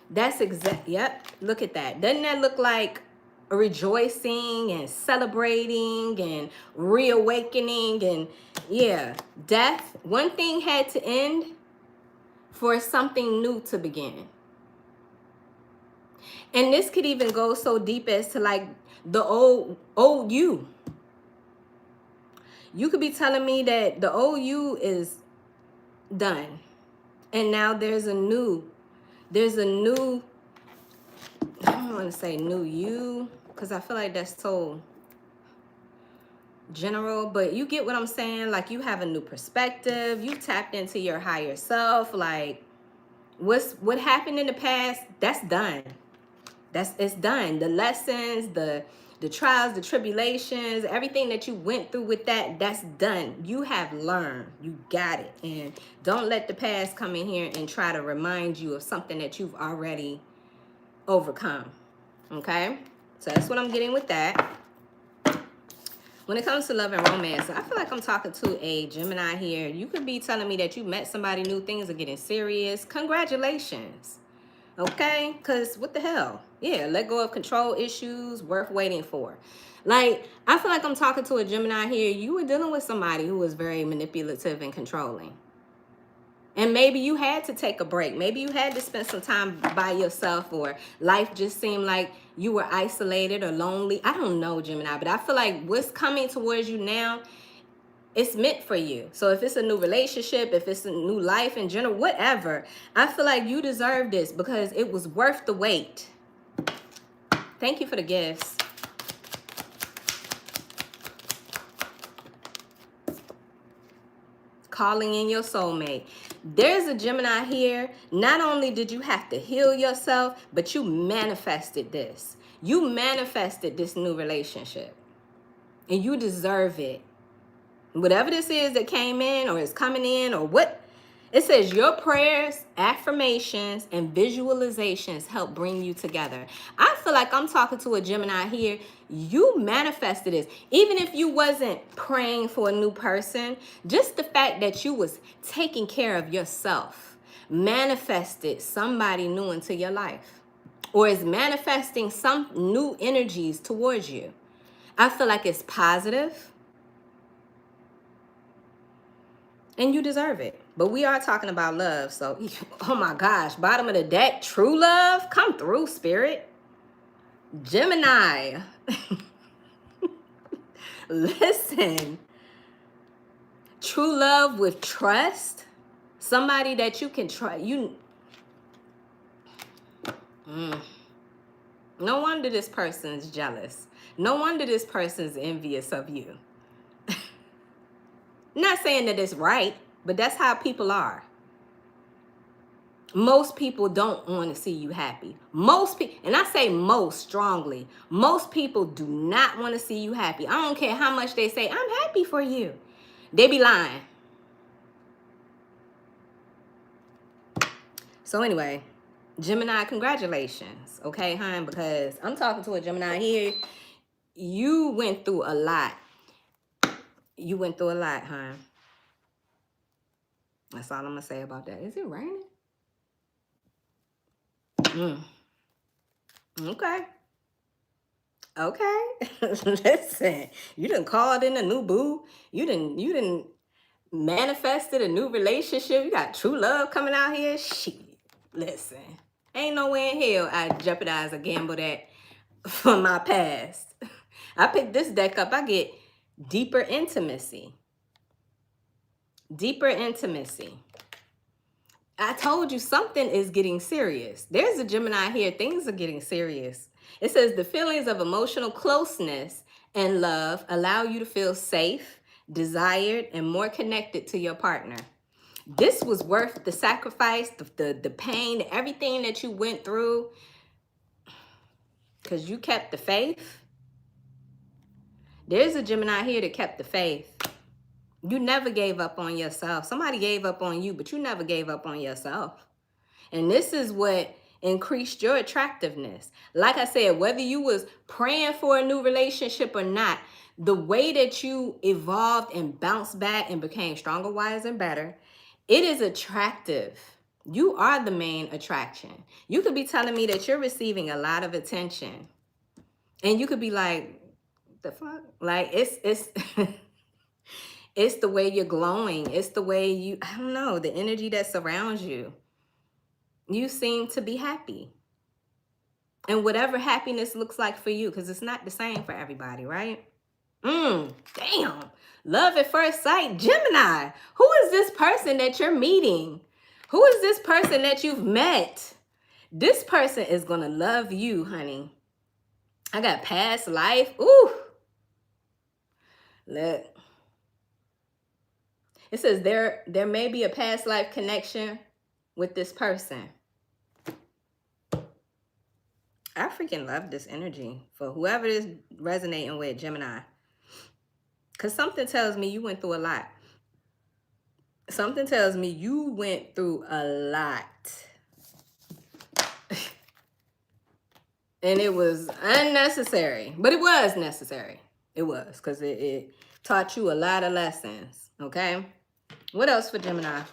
That's exact. Yep. Look at that. Doesn't that look like a rejoicing and celebrating and reawakening? And yeah, death. One thing had to end for something new to begin. And this could even go so deep as to like the old you. You could be telling me that the old you is done. And now there's a new, I don't want to say new you, because I feel like that's so general, but you get what I'm saying? Like you have a new perspective. You tapped into your higher self. Like what happened in the past, that's done. It's done. The lessons, the trials, the tribulations, everything that you went through with that's done. You have learned. You got it. And don't let the past come in here and try to remind you of something that you've already overcome. Okay? So that's what I'm getting with that. When it comes to love and romance, I feel like I'm talking to a Gemini here. You could be telling me that you met somebody new, things are getting serious. Congratulations. Okay? Because what the hell? Yeah, let go of control issues, worth waiting for. Like, I feel like I'm talking to a Gemini here. You were dealing with somebody who was very manipulative and controlling. And maybe you had to take a break. Maybe you had to spend some time by yourself, or life just seemed like you were isolated or lonely. I don't know, Gemini, but I feel like what's coming towards you now, it's meant for you. So if it's a new relationship, if it's a new life in general, whatever, I feel like you deserve this because it was worth the wait. Thank you for the gifts. Calling in your soulmate. There's a Gemini here. Not only did you have to heal yourself, but you manifested this. You manifested this new relationship. And you deserve it. Whatever this is that came in or is coming in or what, it says your prayers, affirmations, and visualizations help bring you together. I feel like I'm talking to a Gemini here. You manifested this. Even if you wasn't praying for a new person, just the fact that you was taking care of yourself manifested somebody new into your life, or is manifesting some new energies towards you. I feel like it's positive. And you deserve it. But we are talking about love. So, oh my gosh, bottom of the deck, true love. Come through, spirit. Gemini. Listen. True love with trust. Somebody that you can trust. No wonder this person's jealous. No wonder this person's envious of you. Not saying that it's right, but that's how people are. Most people don't want to see you happy. Most people, and I say most strongly, most people do not want to see you happy. I don't care how much they say, I'm happy for you. They be lying. So anyway, Gemini, congratulations. Okay, hon, because I'm talking to a Gemini here. You went through a lot. You went through a lot, hon. That's all I'm going to say about that. Is it raining? Okay. Okay. Listen, you done called in a new boo. You done manifested a new relationship. You got true love coming out here. Shit. Listen. Ain't no way in hell I jeopardize or gamble that from my past. I pick this deck up. I get deeper intimacy. Deeper intimacy. I told you something is getting serious. There's a Gemini here. Things are getting serious. It says the feelings of emotional closeness and love allow you to feel safe, desired, and more connected to your partner. This was worth the sacrifice, the pain, everything that you went through, because you kept the faith. There's a Gemini here that kept the faith. You never gave up on yourself. Somebody gave up on you, but you never gave up on yourself. And this is what increased your attractiveness. Like I said, whether you was praying for a new relationship or not, the way that you evolved and bounced back and became stronger, wiser, and better, it is attractive. You are the main attraction. You could be telling me that you're receiving a lot of attention. And you could be like, the fuck? Like, it's it's the way you're glowing. It's the way you, I don't know, the energy that surrounds you. You seem to be happy. And whatever happiness looks like for you, because it's not the same for everybody, right? Damn. Love at first sight. Gemini, who is this person that you're meeting? Who is this person that you've met? This person is going to love you, honey. I got past life. Ooh. Look. It says there may be a past life connection with this person. I freaking love this energy for whoever is resonating with, Gemini. Because something tells me you went through a lot. Something tells me you went through a lot. And it was unnecessary. But it was necessary. It was. Because it taught you a lot of lessons. Okay? What else for Gemini?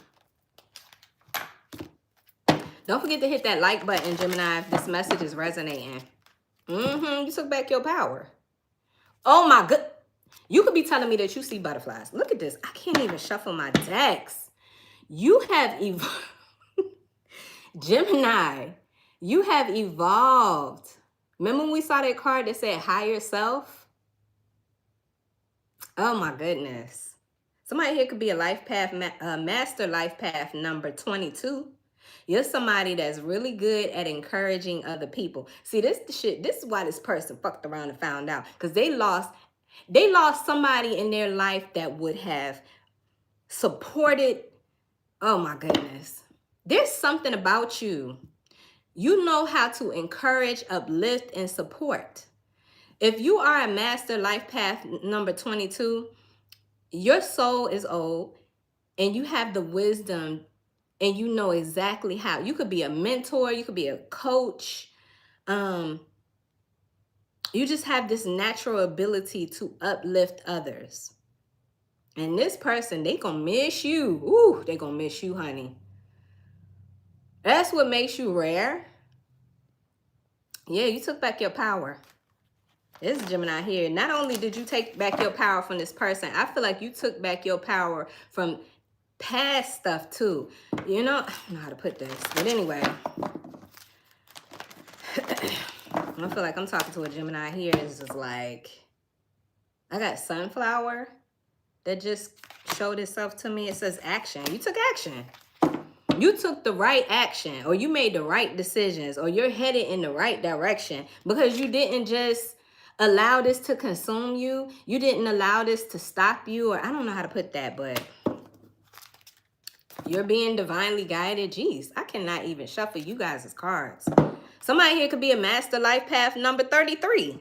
Don't forget to hit that like button, Gemini, if this message is resonating. You took back your power. Oh my god. You could be telling me that you see butterflies. Look at this. I can't even shuffle my decks. You have evolved. Gemini, you have evolved. Remember when we saw that card that said higher self? Oh my goodness. Somebody here could be a life path, master life path number 22. You're somebody that's really good at encouraging other people. See, this is why this person fucked around and found out. Because they lost somebody in their life that would have supported. Oh my goodness. There's something about you. You know how to encourage, uplift, and support. If you are a master life path number 22, your soul is old and you have the wisdom and you know exactly how. You could be a mentor, you could be a coach. You just have this natural ability to uplift others. And this person, they gonna miss you. Ooh, they gonna miss you, honey. That's what makes you rare. Yeah, you took back your power. This Gemini here. Not only did you take back your power from this person, I feel like you took back your power from past stuff too. You know, I don't know how to put this. But anyway, I feel like I'm talking to a Gemini here. It's just like, I got sunflower that just showed itself to me. It says action. You took action. You took the right action, or you made the right decisions, or you're headed in the right direction because you didn't just allow this to consume you. You didn't allow this to stop you, or I don't know how to put that, but you're being divinely guided. Jeez, I cannot even shuffle you guys' cards. Somebody here could be a master life path number 33.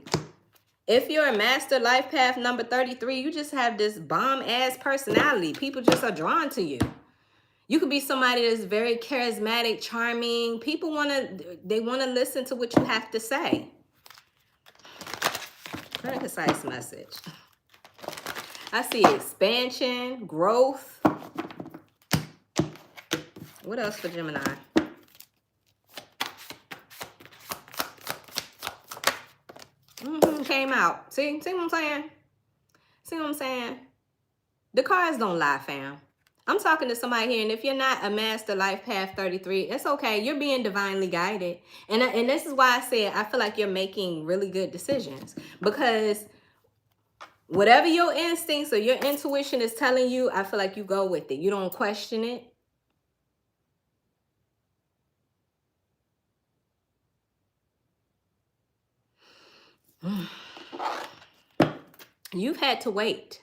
If you're a master life path number 33, you just have this bomb-ass personality. People just are drawn to you. You could be somebody that's very charismatic, charming. People they want to listen to what you have to say. Very concise message. I see expansion, growth. What else for Gemini? Came out. See what I'm saying? See what I'm saying? The cards don't lie, fam. I'm talking to somebody here, and if you're not a master life path 33, it's okay. You're being divinely guided. And this is why I said I feel like you're making really good decisions. Because whatever your instincts or your intuition is telling you, I feel like you go with it. You don't question it. You've had to wait.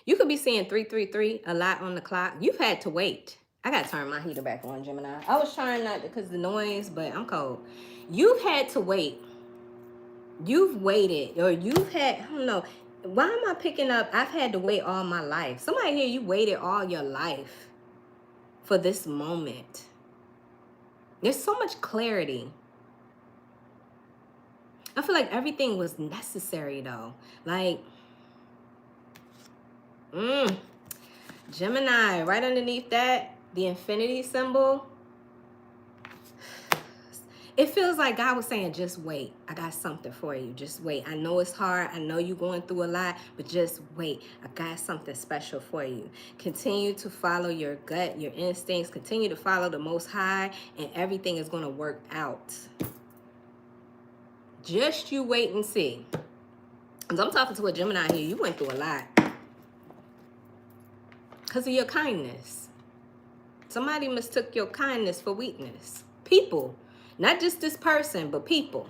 You could be seeing 333 a lot on the clock. You've had to wait. I got to turn my heater back on, Gemini. I was trying not to because of the noise, but I'm cold. You've had to wait. You've waited, or you've had, I don't know. Why am I picking up? I've had to wait all my life. Somebody here, you waited all your life for this moment. There's so much clarity. I feel like everything was necessary though. Like, Gemini, right underneath that, the infinity symbol. It feels like God was saying, just wait. I got something for you. Just wait. I know it's hard. I know you're going through a lot, but just wait. I got something special for you. Continue to follow your gut, your instincts. Continue to follow the Most High, and everything is going to work out. Just you wait and see. Because I'm talking to a Gemini here. You went through a lot. Because of your kindness. Somebody mistook your kindness for weakness. People. Not just this person, but people.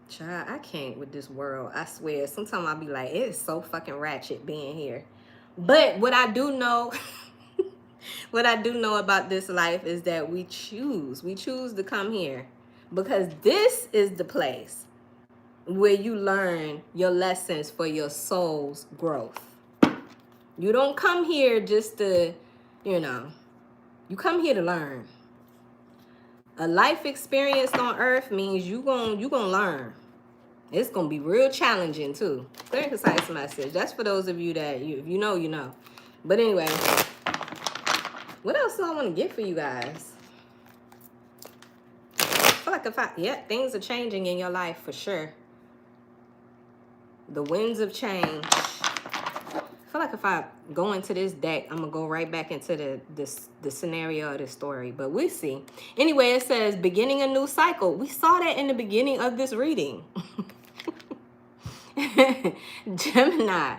Child, I can't with this world. I swear. Sometimes I'll be like, it is so fucking ratchet being here. But what I do know, what I do know about this life is that we choose. We choose to come here. Because this is the place where you learn your lessons for your soul's growth. You don't come here just to, you come here to learn. A life experience on earth means you gonna learn. It's gonna be real challenging too. Very concise message. That's for those of you that if you know, you know. But anyway, what else do I want to get for you guys? I feel like things are changing in your life for sure. The winds of change. I feel like if I go into this deck, I'm gonna go right back into the scenario of the story, but we'll see. Anyway, it says beginning a new cycle. We saw that in the beginning of this reading. Gemini,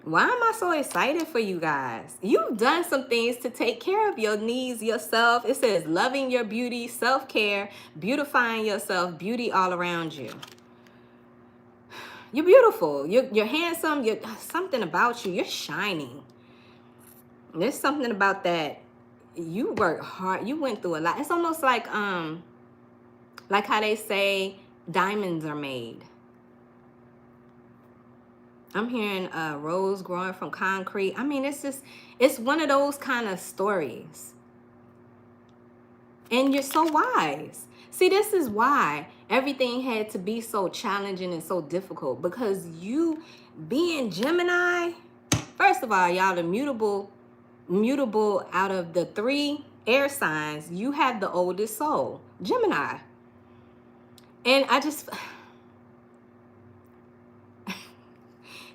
why am I so excited for you guys? You've done some things to take care of your needs yourself. It says loving your beauty, self-care, beautifying yourself, beauty all around you. You're beautiful. You're handsome. Something about you. You're shining. There's something about that. You work hard. You went through a lot. It's almost like how they say diamonds are made. I'm hearing rose growing from concrete. I mean, it's one of those kind of stories. And you're so wise. See, this is why everything had to be so challenging and so difficult. Because you being Gemini, first of all, y'all are mutable out of the 3 air signs. You have the oldest soul, Gemini. And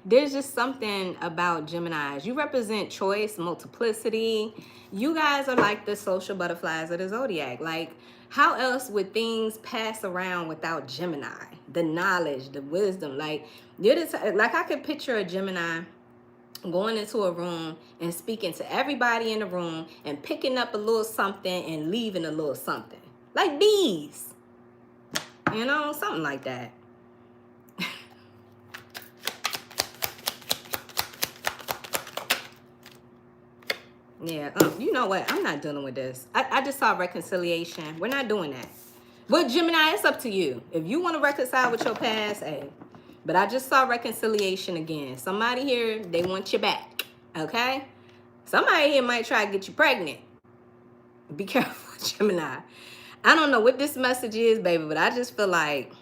there's just something about Geminis. You represent choice, multiplicity. You guys are like the social butterflies of the zodiac. Like, how else would things pass around without Gemini? The knowledge, the wisdom. Like, like I could picture a Gemini going into a room and speaking to everybody in the room and picking up a little something and leaving a little something. Like bees. Something like that. Yeah, you know what? I'm not dealing with this. I just saw reconciliation. We're not doing that. But Gemini, it's up to you. If you want to reconcile with your past, hey, But I just saw reconciliation again. Somebody here, they want you back, okay? Somebody here might try to get you pregnant. Be careful, Gemini. I don't know what this message is, baby, but I just feel like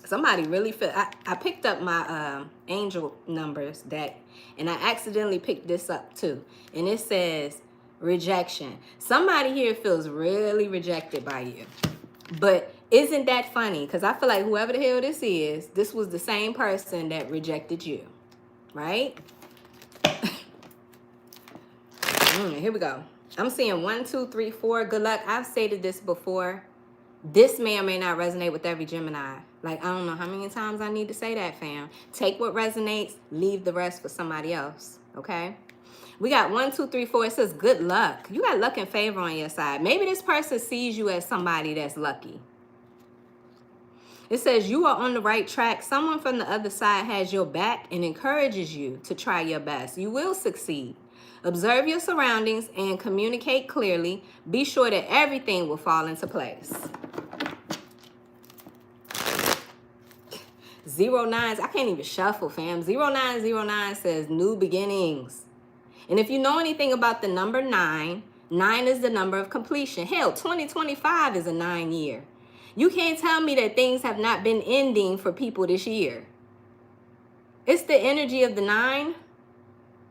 somebody really feel. I picked up my angel numbers deck, and I accidentally picked this up too. And it says rejection. Somebody here feels really rejected by you. But isn't that funny? Because I feel like whoever the hell this was the same person that rejected you, right? Here we go. I'm seeing 1, 2, 3, 4. Good luck. I've stated this before. This may or may not resonate with every Gemini. Like, I don't know how many times I need to say that, fam. Take what resonates, leave the rest for somebody else, okay? We got 1, 2, 3, 4. It says good luck. You got luck and favor on your side. Maybe this person sees you as somebody that's lucky. It says you are on the right track. Someone from the other side has your back and encourages you to try your best. You will succeed. Observe your surroundings and communicate clearly. Be sure that everything will fall into place. 09s, I can't even shuffle, fam. 0909 says new beginnings. And if you know anything about the number 9, 9 is the number of completion. Hell, 2025 is a 9 year. You can't tell me that things have not been ending for people this year. It's the energy of the 9.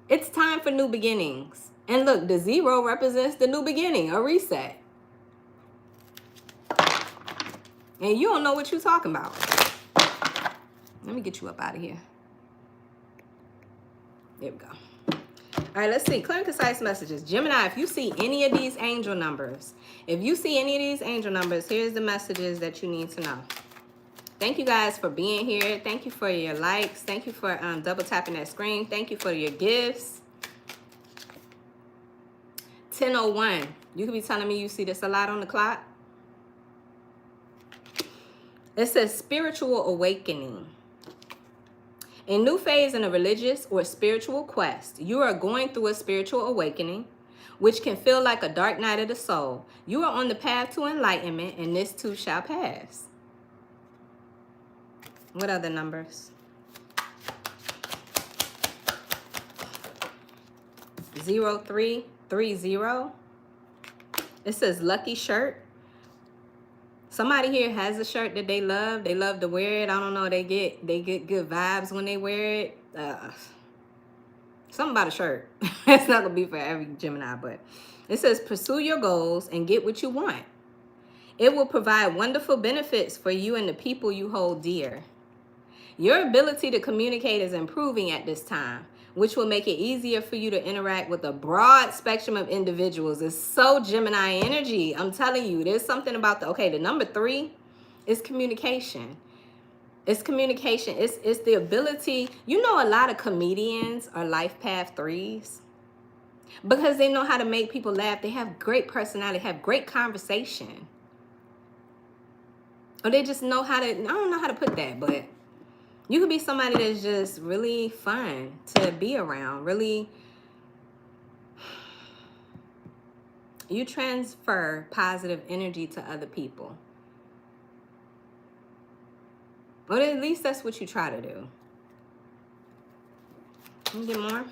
It's time for new beginnings. And look, the 0 represents the new beginning, a reset. And you don't know what you're talking about. Let me get you up out of here. There we go. All right, let's see. Clear and concise messages. Gemini, if you see any of these angel numbers, here's the messages that you need to know. Thank you guys for being here. Thank you for your likes. Thank you for double tapping that screen. Thank you for your gifts. 10:01. You could be telling me you see this a lot on the clock. It says spiritual awakening. A new phase in a religious or spiritual quest. You are going through a spiritual awakening, which can feel like a dark night of the soul. You are on the path to enlightenment, and this too shall pass. What other numbers? 0330. It says lucky shirt. Somebody here has a shirt that they love. They love to wear it. I don't know. They get good vibes when they wear it. Something about a shirt. It's not gonna be for every Gemini, but it says pursue your goals and get what you want. It will provide wonderful benefits for you and the people you hold dear. Your ability to communicate is improving at this time, which will make it easier for you to interact with a broad spectrum of individuals. It's so Gemini energy. I'm telling you, there's something about the number 3 is communication. It's communication. It's the ability. You know, a lot of comedians are life path 3s because they know how to make people laugh. They have great personality, have great conversation. Or they just know how to, I don't know how to put that, but you could be somebody that's just really fun to be around. Really, you transfer positive energy to other people. Or at least that's what you try to do. Let me get more.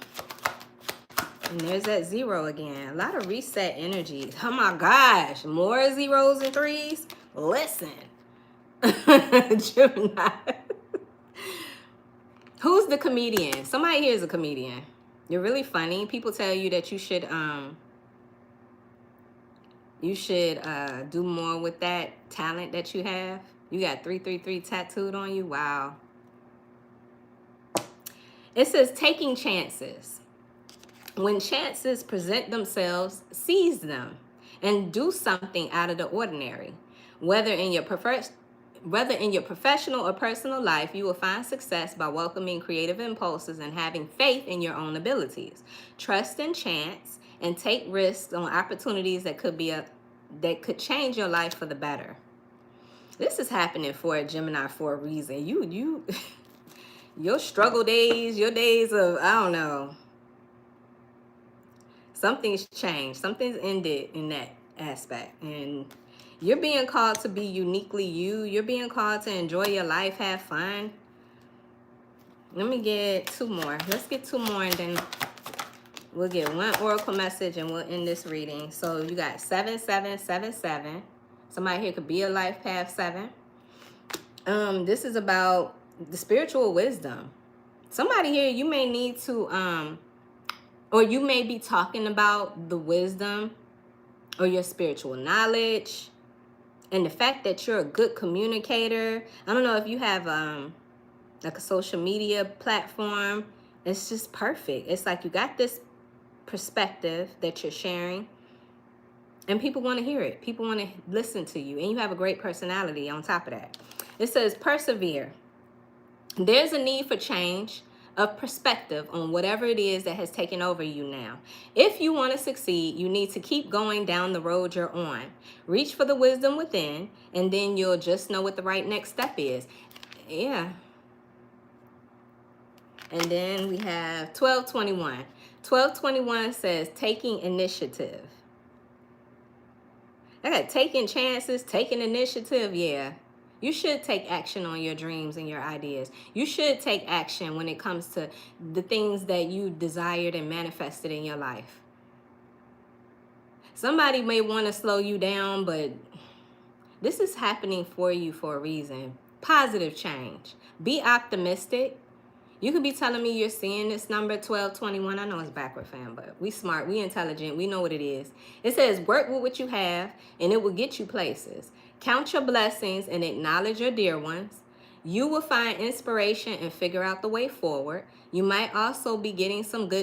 And there's that 0 again. A lot of reset energy. Oh my gosh. More 0s and 3s. Listen. Gemini. Who's the comedian? Somebody here is a comedian. You're really funny. People tell you that you should do more with that talent that you have. You got 333 tattooed on you. Wow. It says taking chances. When chances present themselves, seize them and do something out of the ordinary. Whether in your professional or personal life, you will find success by welcoming creative impulses and having faith in your own abilities. Trust in chance and take risks on opportunities that could change your life for the better. This is happening for a Gemini for a reason. You your struggle days, your days of, I don't know, something's changed. Something's ended in that aspect. And You're being called to be uniquely you. You're being called to enjoy your life, have fun. Let me get 2 more. Let's get 2 more and then we'll get 1 oracle message and we'll end this reading. So you got 7777. Somebody here could be a life path 7. This is about the spiritual wisdom. Somebody here, you may need to, or you may be talking about the wisdom or your spiritual knowledge and the fact that you're a good communicator. I don't know if you have like a social media platform. It's just perfect. It's like you got this perspective that you're sharing and people want to hear it. People want to listen to you, and you have a great personality on top of that. It says persevere. There's a need for change of perspective on whatever it is that has taken over you now. If you want to succeed, you need to keep going down the road you're on. Reach for the wisdom within, and then you'll just know what the right next step is. Yeah. And then we have 1221. 1221 says taking initiative. I got taking chances, taking initiative, yeah. You should take action on your dreams and your ideas. You should take action when it comes to the things that you desired and manifested in your life. Somebody may want to slow you down, but this is happening for you for a reason. Positive change. Be optimistic. You could be telling me you're seeing this number 1221. I know it's backward, fam, but we smart, we intelligent, we know what it is. It says work with what you have and it will get you places. Count your blessings and acknowledge your dear ones. You will find inspiration and figure out the way forward. You might also be getting some good